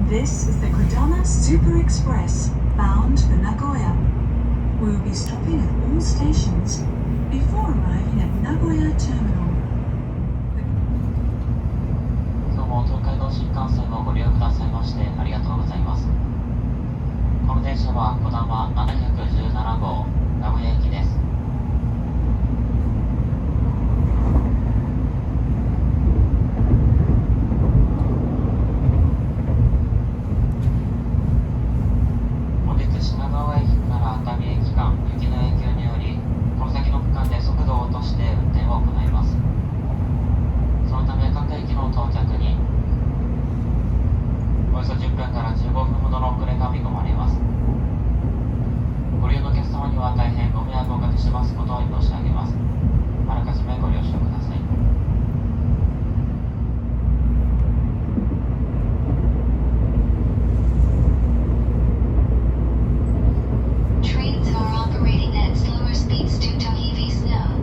This is the Kodama Super Express bound for Nagoya. We will be stopping at all stations before arriving at Nagoya Terminal. 今日も東海道新幹線をご利用くださいましてありがとうございます。この電車はこだま717号名古屋行きです。本日品川駅から熱海駅間、雪の影響によりこの先の区間で速度を落として運転を行います。そのため各駅の到着におよそ10分から15分ほどの遅れが見込まれます。ご利用のお客様には大変ご迷惑をおかけしますことを申し上げます。あらかじめご了承ください。Trains are operating at slower speeds due to heavy snow.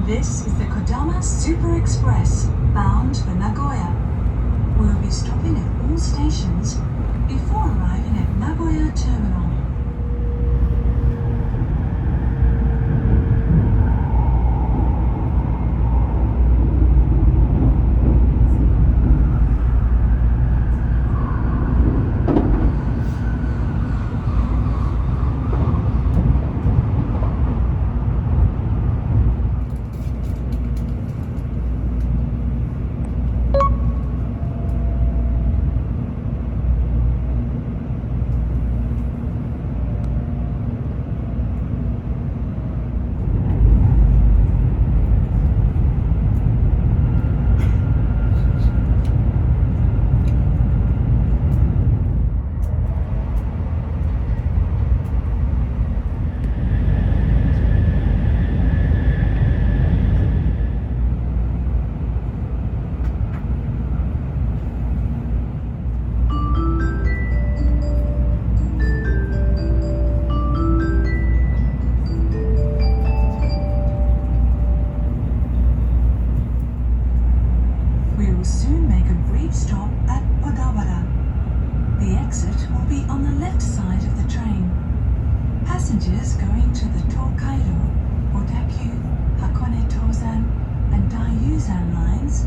This is the Kodama Super Express bound for Nagoya. We will be stopping at all stations before arriving at Nagoya Terminal. We will soon make a brief stop at Odawara. The exit will be on the left side of the train. Passengers going to the Tokaido, Otaku, Hakone Tozan, and Daiyuzan lines,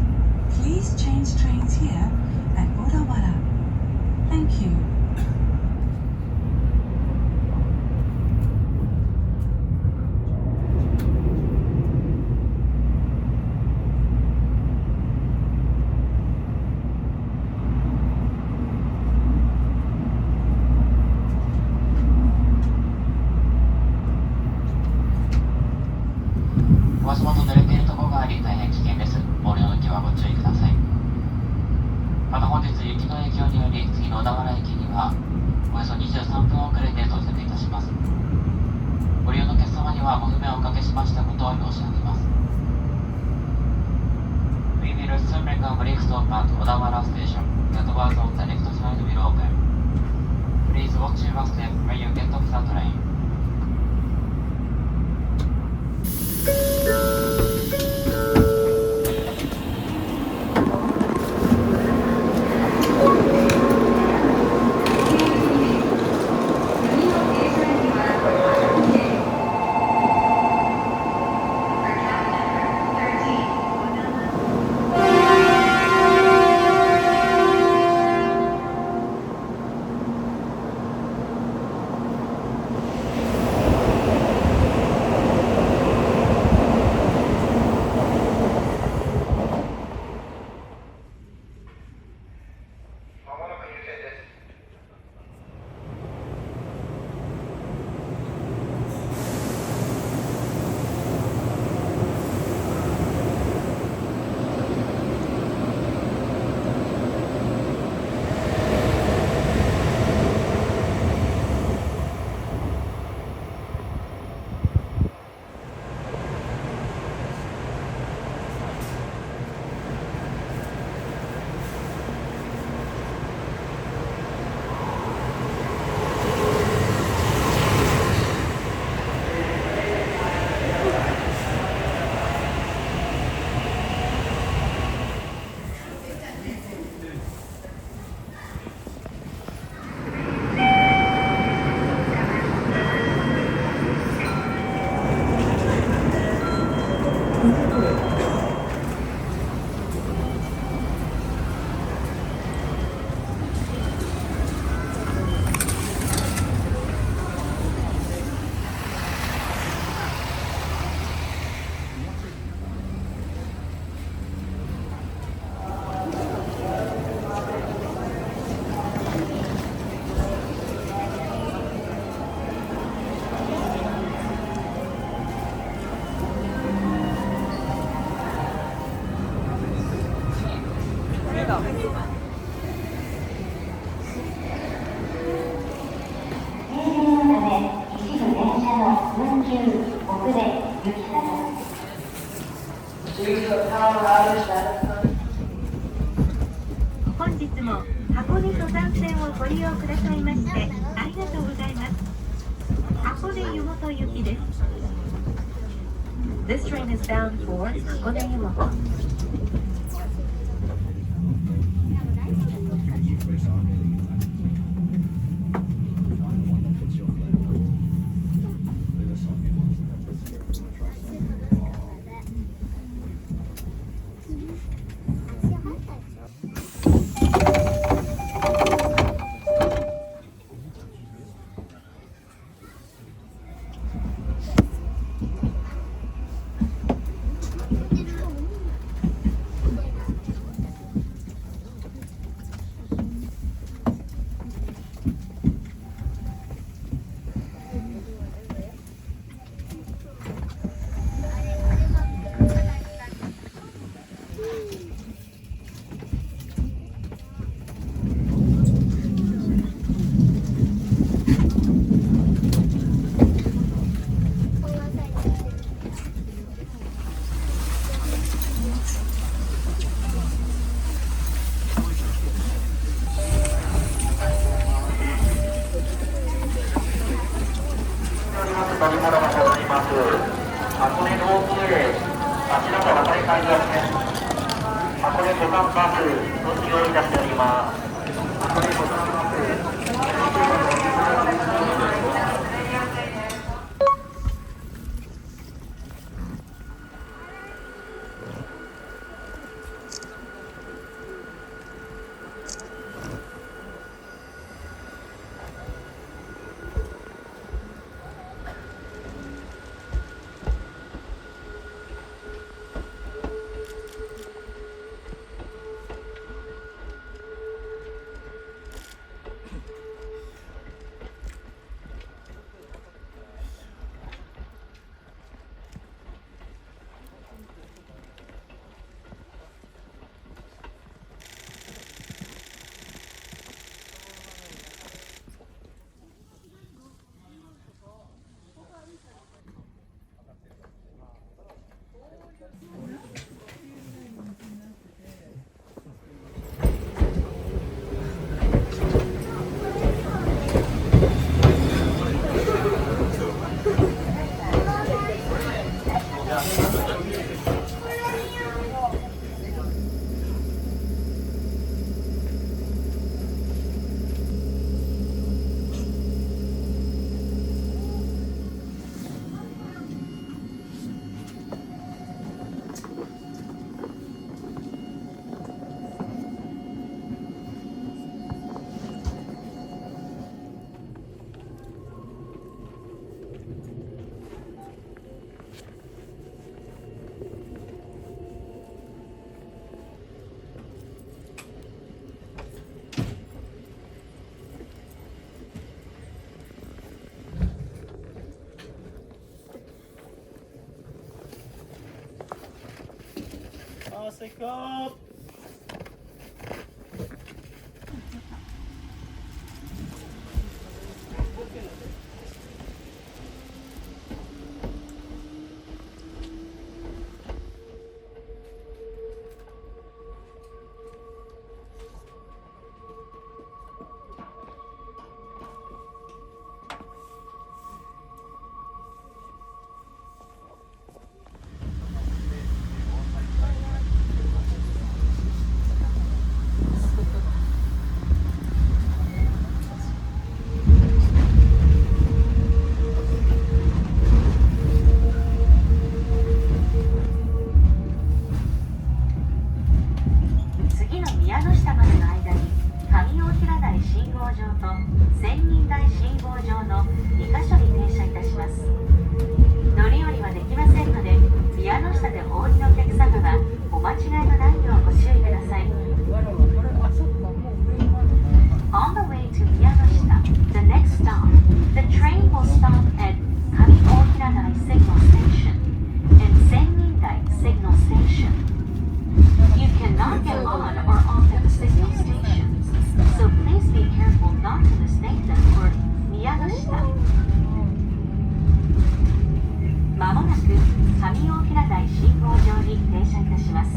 please change trains here at Odawara. Thank you. 足元濡れているところがあり大変危険です。お降りの時はご注意ください。また本日雪の影響により次の小田原駅にはおよそ23分遅れて到着いたします。ご利用のお客様にはご不便をおかけしましたことを申し上げます。We will soon make a brief stop at Odawara Station. The doors on the left side will open. Please watch your step when you get off the train. 本日も箱根登山線をご利用くださいましてありがとうございます。箱根湯本行きです。This train is bound for 箱根湯本。乗り物がございます。箱根ロープウェイ、あちらから再開ですね。箱根登山バス、ご利用いたしております。箱根登山バス。ます行くよ。次の宮ノ下までの間に上大平台信号場と千人台信号場の2カ所に停車いたします。乗り降りはできませんので、宮ノ下でお降りのお客様はお間違いのないようご注意ください。On the way to Miyanoshita, the next stop, the train will stop at Kami-Ohiradai Signal Station and Sennin-dai Signal Station. You cannot get on or off at the signal stations, so please be careful not to mistake them for Miyanoshita. まもなく上大平台信号場に停車いたします。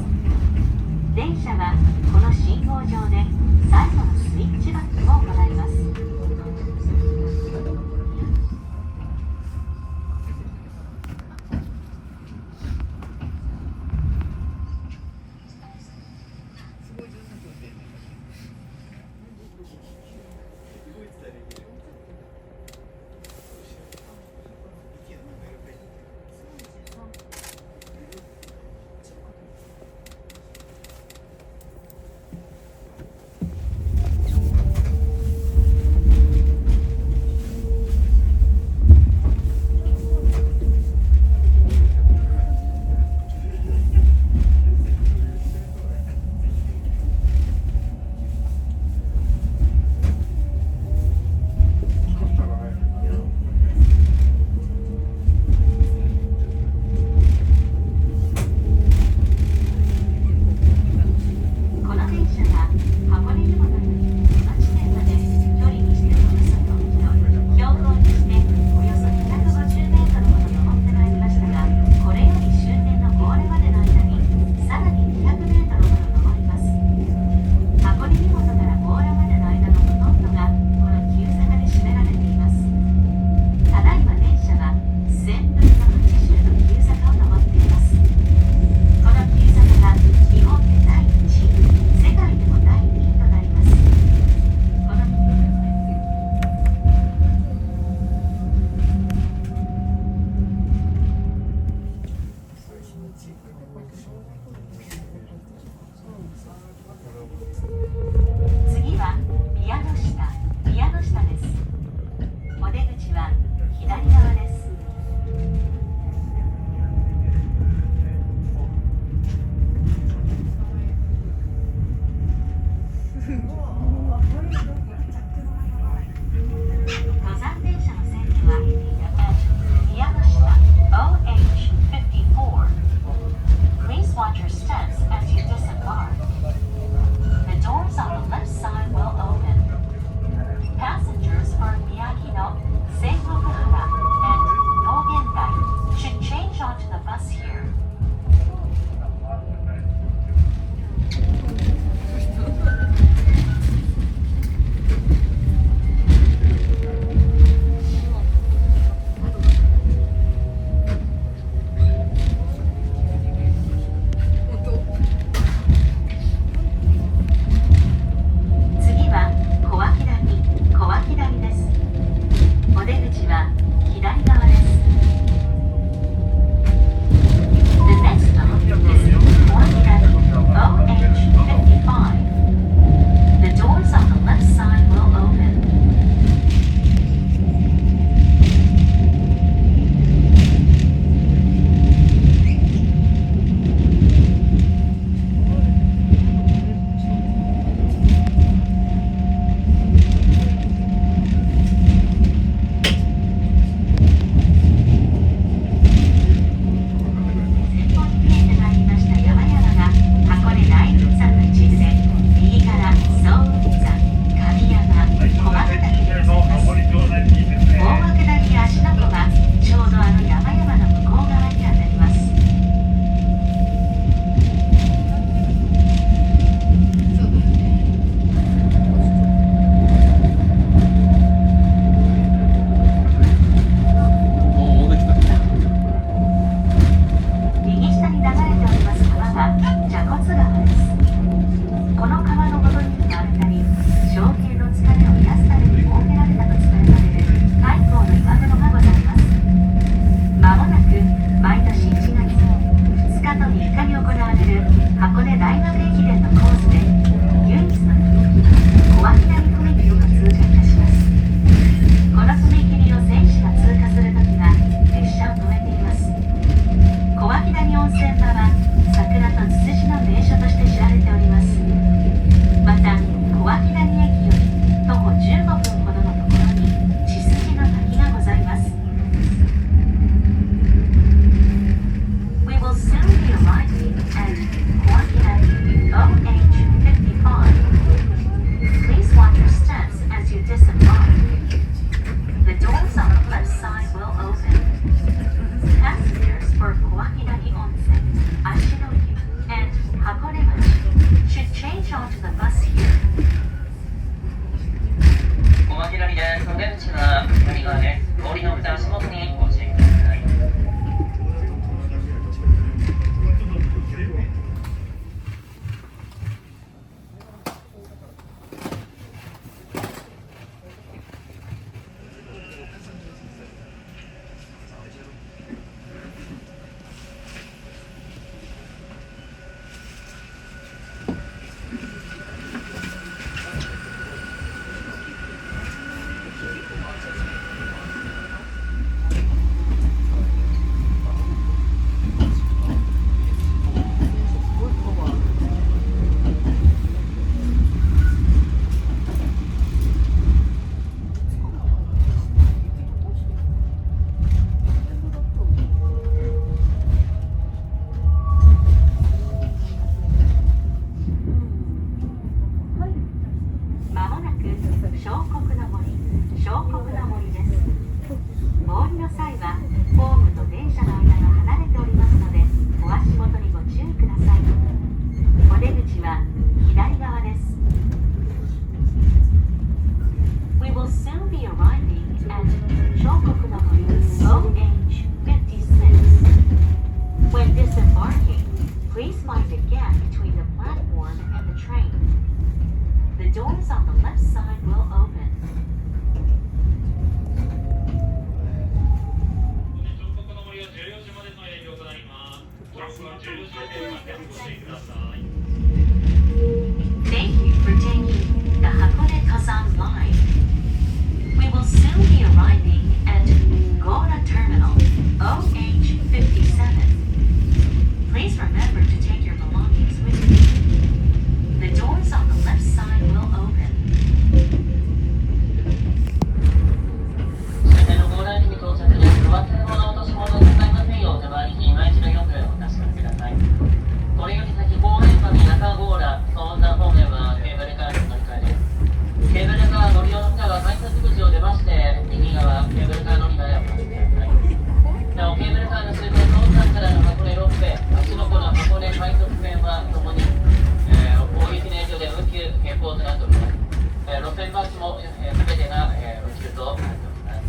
電車はこの信号場で最後のスイッチバックを行います。for Kawakidani Onsen, Ashinoyu, and Hakonemachi should change onto the bus here. 小牧谷でお出口は左側です。降りの蓋足元にご注意ください。まもなく小国の森です。お降りの際はホームと電車の間が離れておりますので、お足元にご注意ください。お出口は左側です。We will soon be arriving at 小国の森 OH56. When disembarking, please mind the gap between the platform and the train. The doors on the left side will open. 彫刻の森は14時までの営業となります。彫刻は14時までお待ちください。Thank you for taking the Hakone Kazan line. We will soon be arriving at Gora Terminal OH57. Please remember to take your belongings with you. The doors on the left side will open. 終点のゴールラインに到着です。お忘れ物落とし物にございませんよう、手前に今一度よくお確かめください。これより先、ゴールエンパミ中ゴーラ、ソーンザ方面はケーブルカーの乗り換えです。ケーブルカー乗り降りの方は改札口を出まして、右側、ケーブルカー乗り換えをお待ちください。なお、ケーブルカーの終点、ソーンザからの箱根ロープウェイ、芦ノ湖の箱根快速線はともに、大雪の影響で運休変更となっております。路線バスも全てが運休となっております。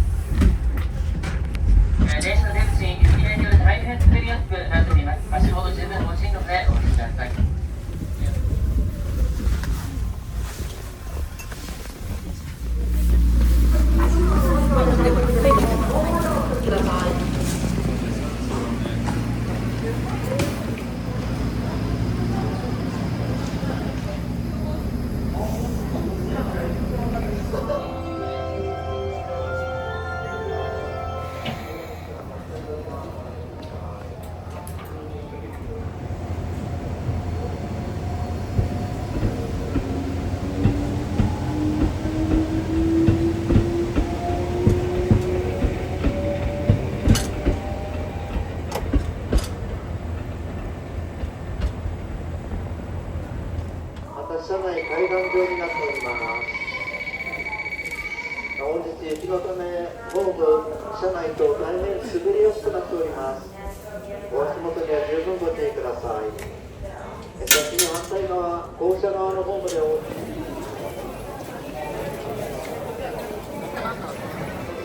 電車の出口、雪の影響で大変滑りやすくなっております。足元十分ご注意の上お降りください。車内階段状になっております。本日雪のためホーム、車内と大変滑りやすくなっております。お足元には十分ご注意ください。先に反対側、降車側のホームで失礼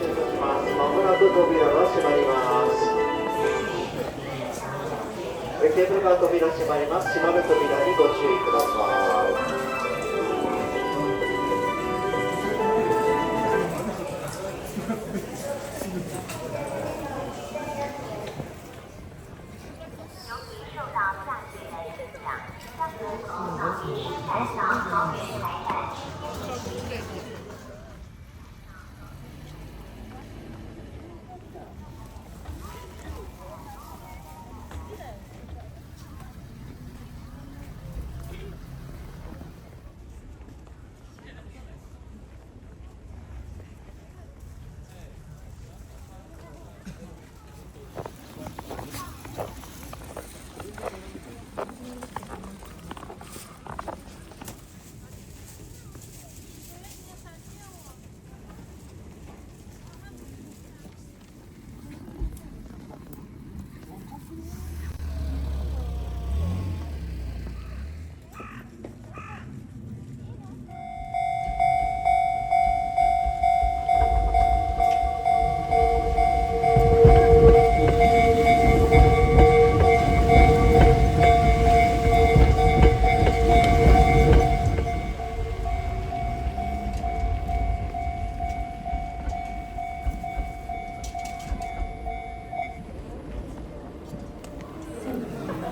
いたします。まもなく扉が閉まります。ケーブルカー扉閉まります。閉まる扉にご注意ください。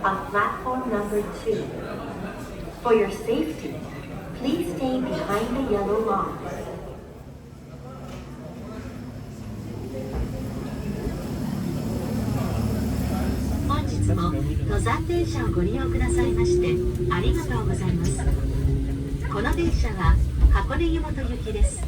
on platform number 2. For your safety, please stay behind the yellow logs. 本日も登山電車をご利用くださいましてありがとうございます。この電車は箱根湯本行きです。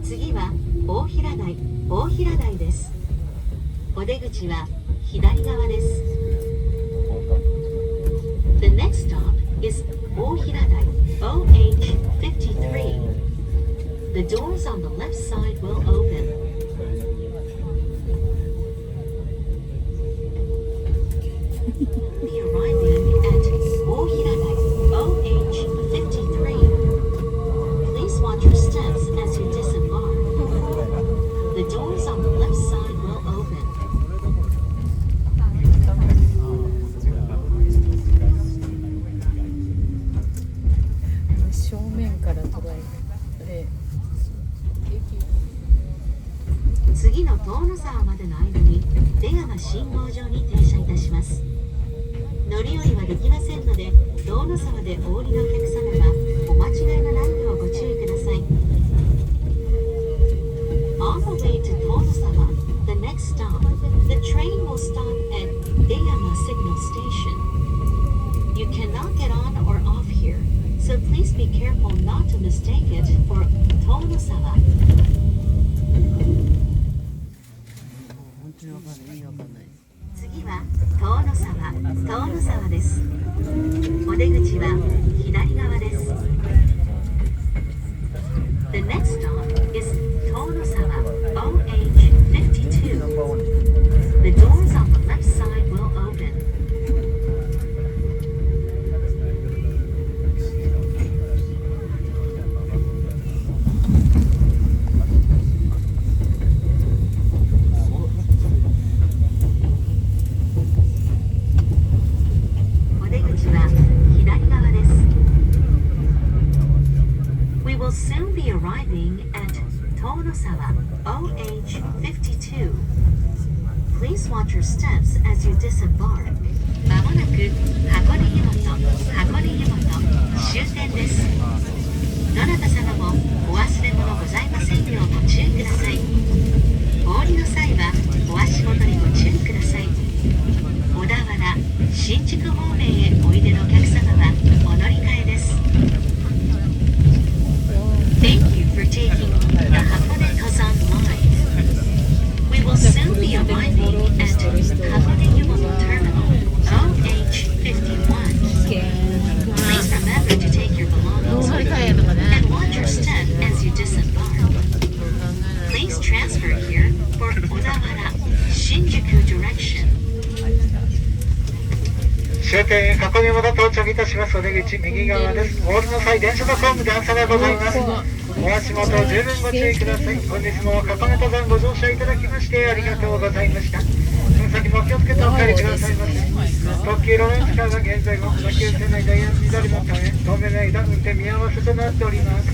次は大平台です。お出口は左側です。The next stop is 大平台 OH53. The doors on the left side will open. Be arriving at 大平台 OH53. Please watch your steps as you disembark. The doors on the left side will open. 正面から捉えて次の遠野沢までの間に出山信号場に停車いたします。乗り降りはできませんので、遠野沢でお降りのお客様はお間違いのないようご注意ください。On the way to 遠野沢, the next stop, the train will stop at Deyama Signal Station. You cannot get on or off here, so please be careful not to mistake it for 遠野沢。次は遠野沢です。お出口は左側です。The next stop is 遠野沢 OH52. The doors on the left side will open. We will soon be arriving at 遠野沢 OH52. Please watch your steps as you disembark. まもなく箱根湯本終点です。どなた様もお忘れ物ございませんようご注意ください。お降りの際はお足元にご注意ください。小田原、新宿方面へおいでのお客様はお乗り換えです。Thank you for taking the Hakone Tozan line. We will soon be arriving at Hakone Yumoto Terminal OH51. Please remember to take your belongings with you and watch your step as you disembark. Please transfer here for Odawara, Shinjuku direction. 終点箱根本到着いたします。お出口右側です。お降りの際電車のホーム段差がございます。お足元十分ご注意ください。本日も箱根登山ご乗車いただきましてありがとうございました。その先も気をつけてお帰りくださいませ。特急ロレンスカーが現在も小田急線内ダイヤ乱れのため当面の間運転見合わせとなっております。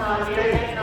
2